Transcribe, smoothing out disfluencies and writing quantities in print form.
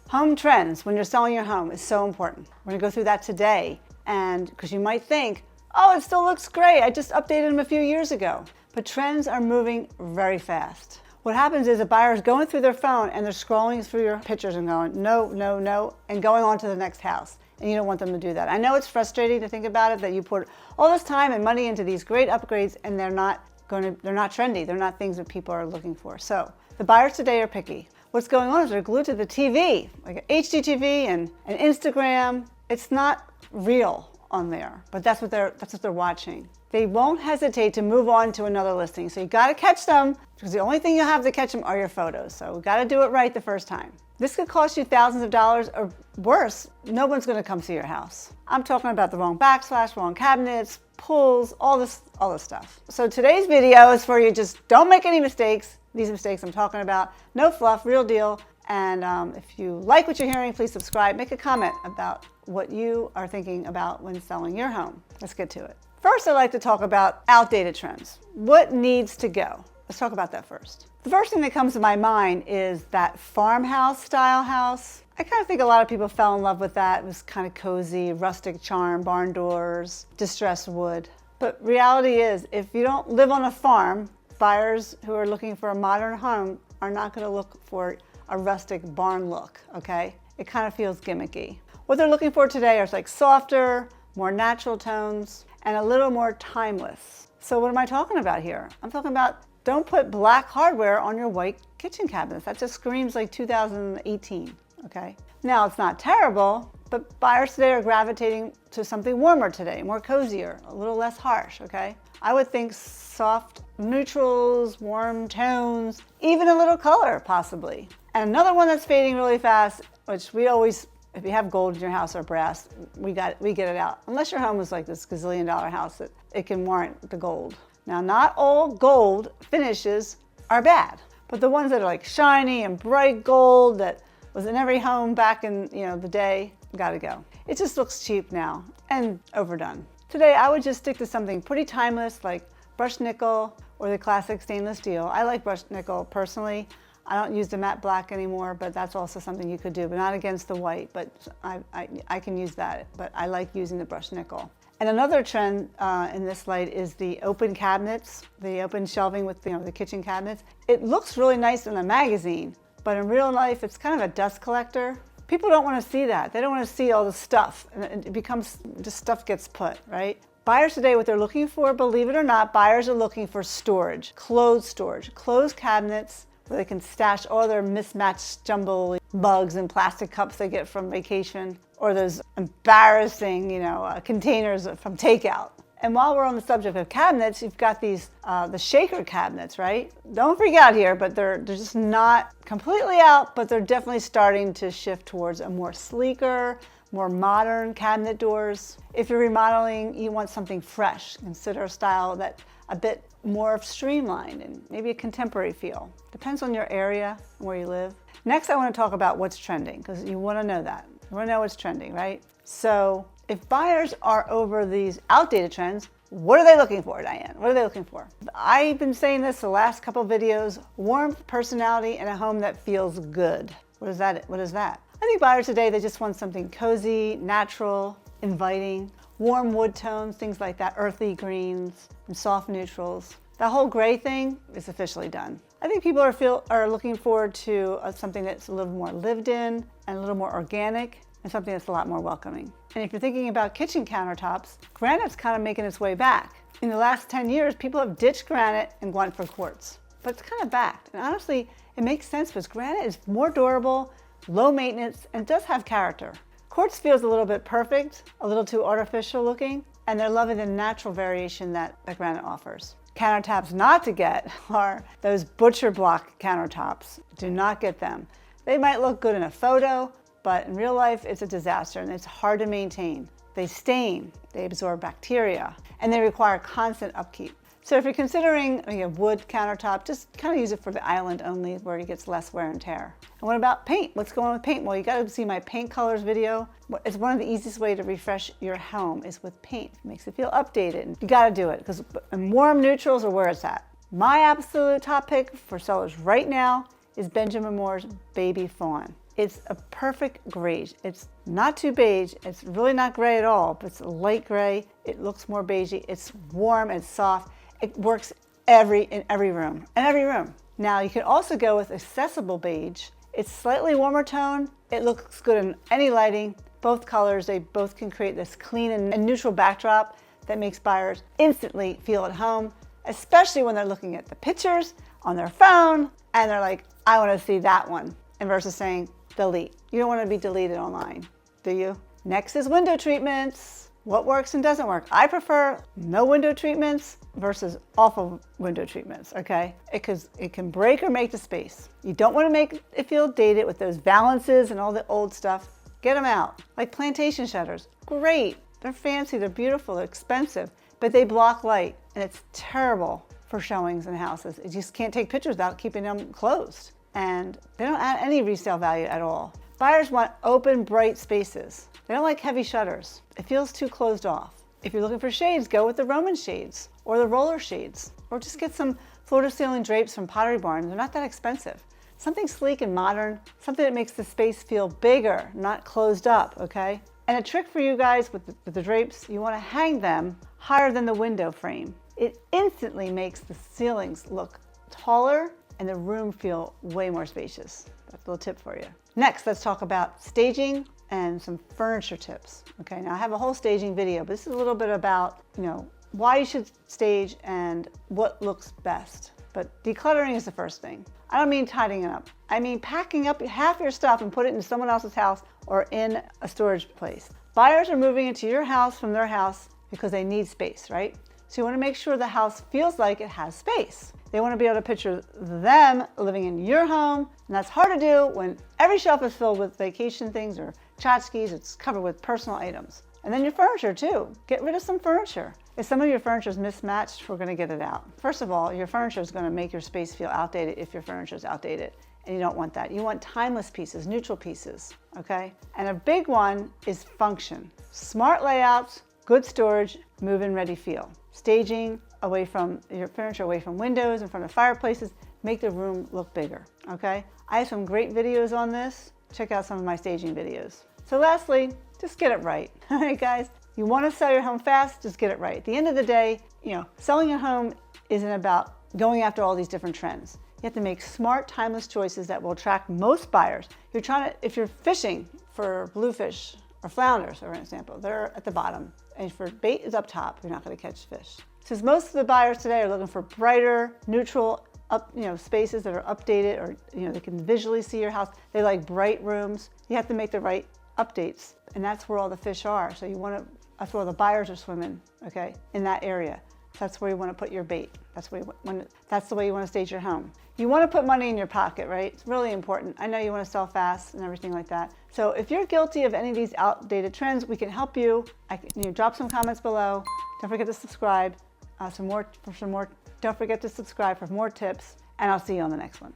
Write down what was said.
Home trends when you're selling your home is so important. We're gonna go through that today, and because you might think, oh, it still looks great, I just updated them a few years ago. But trends are moving very fast. What happens is a buyer is going through their phone and they're scrolling through your pictures and going, no, no, no, and going on to the next house. And you don't want them to do that. I know it's frustrating to think about it, that you put all this time and money into these great upgrades and they're not trendy. They're not things that people are looking for. So the buyers today are picky. What's going on is they're glued to the TV, like HDTV and Instagram. It's not real on there, but that's what they're watching. They won't hesitate to move on to another listing. So you got to catch them, because the only thing you have to catch them are your photos. So we got to do it right the first time. This could cost you thousands of dollars, or worse, no one's going to come see your house. I'm talking about the wrong backsplash, wrong cabinets, pulls, all this stuff. So today's video is for you. Just don't make any mistakes. These mistakes I'm talking about, no fluff, real deal. And if you like what you're hearing, please subscribe. Make a comment about what you are thinking about when selling your home. Let's get to it. First, I'd like to talk about outdated trends. What needs to go? Let's talk about that first. The first thing that comes to my mind is that farmhouse style house. I kind of think a lot of people fell in love with that. It was kind of cozy, rustic charm, barn doors, distressed wood. But reality is, if you don't live on a farm, buyers who are looking for a modern home are not going to look for a rustic barn look, okay? It kind of feels gimmicky. What they're looking for today are like softer, more natural tones, and a little more timeless. So what am I talking about here? I'm talking about, don't put black hardware on your white kitchen cabinets. That just screams like 2018, okay? Now, it's not terrible, but buyers today are gravitating to something warmer today, more cozier, a little less harsh, okay? I would think soft neutrals, warm tones, even a little color possibly. And another one that's fading really fast, which we always, if you have gold in your house or brass, we get it out. Unless your home is like this gazillion-dollar house that it can warrant the gold. Now, not all gold finishes are bad, but the ones that are like shiny and bright gold that was in every home back in the day, gotta go. It just looks cheap now and overdone. Today, I would just stick to something pretty timeless like brushed nickel or the classic stainless steel. I like brushed nickel personally. I don't use the matte black anymore, but that's also something you could do, but not against the white, but I can use that, but I like using the brushed nickel. And another trend in this light is the open cabinets, the open shelving with the kitchen cabinets. It looks really nice in a magazine, but in real life, it's kind of a dust collector. People don't want to see that. They don't want to see all the stuff, and it becomes, just stuff gets put, right? Buyers today, what they're looking for, believe it or not, buyers are looking for storage, closed cabinets where they can stash all their mismatched jumble mugs and plastic cups they get from vacation, or those embarrassing, containers from takeout. And while we're on the subject of cabinets, you've got these, the shaker cabinets, right? Don't freak out here, but they're just not completely out, but they're definitely starting to shift towards a more sleeker, more modern cabinet doors. If you're remodeling, you want something fresh. Consider a style that's a bit more streamlined and maybe a contemporary feel. Depends on your area and where you live. Next, I want to talk about what's trending, because you want to know that. You want to know what's trending, right? So if buyers are over these outdated trends, what are they looking for, Diane? What are they looking for? I've been saying this the last couple of videos: warmth, personality, and a home that feels good. What is that? I think buyers today, they just want something cozy, natural, inviting, warm wood tones, things like that, earthy greens, and soft neutrals. The whole gray thing is officially done. I think people are looking forward to something that's a little more lived in and a little more organic, and something that's a lot more welcoming. And if you're thinking about kitchen countertops, granite's kind of making its way back. In the last 10 years, people have ditched granite and gone for quartz, but it's kind of back. And honestly, it makes sense because granite is more durable, low maintenance, and does have character. Quartz feels a little bit perfect, a little too artificial looking, and they're loving the natural variation that granite offers. Countertops not to get are those butcher block countertops. Do not get them. They might look good in a photo, but in real life, it's a disaster and it's hard to maintain. They stain, they absorb bacteria, and they require constant upkeep. So if you're considering a wood countertop, just kind of use it for the island only, where it gets less wear and tear. And what about paint? What's going on with paint? Well, you got to see my paint colors video. It's one of the easiest ways to refresh your home is with paint. It makes it feel updated. You got to do it, because warm neutrals are where it's at. My absolute top pick for sellers right now is Benjamin Moore's Baby Fawn. It's a perfect gray. It's not too beige. It's really not gray at all, but it's a light gray. It looks more beigey. It's warm, it's soft. It works in every room. Now you can also go with accessible beige. It's slightly warmer tone. It looks good in any lighting. Both colors, they both can create this clean and neutral backdrop that makes buyers instantly feel at home, especially when they're looking at the pictures on their phone and they're like, I want to see that one, and versus saying delete. You don't want to be deleted online, do you? Next is window treatments. What works and doesn't work? I prefer no window treatments versus awful window treatments, okay? It can break or make the space. You don't want to make it feel dated with those valances and all the old stuff. Get them out. Like plantation shutters, great. They're fancy, they're beautiful, they're expensive, but they block light, and it's terrible for showings in houses. You just can't take pictures without keeping them closed, and they don't add any resale value at all. Buyers want open, bright spaces. They don't like heavy shutters. It feels too closed off. If you're looking for shades, go with the Roman shades or the roller shades, or just get some floor-to-ceiling drapes from Pottery Barn. They're not that expensive. Something sleek and modern, something that makes the space feel bigger, not closed up, okay? And a trick for you guys with the drapes, you want to hang them higher than the window frame. It instantly makes the ceilings look taller and the room feel way more spacious. That's a little tip for you. Next, let's talk about staging and some furniture tips. Okay, now I have a whole staging video, but this is a little bit about, why you should stage and what looks best. But decluttering is the first thing. I don't mean tidying it up. I mean packing up half your stuff and put it in someone else's house or in a storage place. Buyers are moving into your house from their house because they need space, right? So you want to make sure the house feels like it has space. They want to be able to picture them living in your home, and that's hard to do when every shelf is filled with vacation things or tchotchkes. It's covered with personal items. And then your furniture too. Get rid of some furniture. If some of your furniture is mismatched, we're going to get it out. First of all, your furniture is going to make your space feel outdated if your furniture is outdated, and you don't want that. You want timeless pieces, neutral pieces, okay? And a big one is function. Smart layouts, good storage, move-in ready feel. Staging away from your furniture, away from windows, in front of fireplaces, make the room look bigger, okay? I have some great videos on this. Check out some of my staging videos. So lastly, just get it right, all right guys? You want to sell your home fast, just get it right. At the end of the day, selling your home isn't about going after all these different trends. You have to make smart, timeless choices that will attract most buyers. If you're fishing for bluefish or flounders, for example, they're at the bottom. And for bait is up top, you're not going to catch fish. Since most of the buyers today are looking for brighter, neutral, spaces that are updated, or they can visually see your house. They like bright rooms. You have to make the right updates, and that's where all the fish are. So that's where all the buyers are swimming, okay, in that area. That's where you want to put your bait. That's the way you want to stage your home. You want to put money in your pocket, right? It's really important. I know you want to sell fast and everything like that. So if you're guilty of any of these outdated trends, we can help you. Drop some comments below. Don't forget to subscribe. Don't forget to subscribe for more tips, and I'll see you on the next one.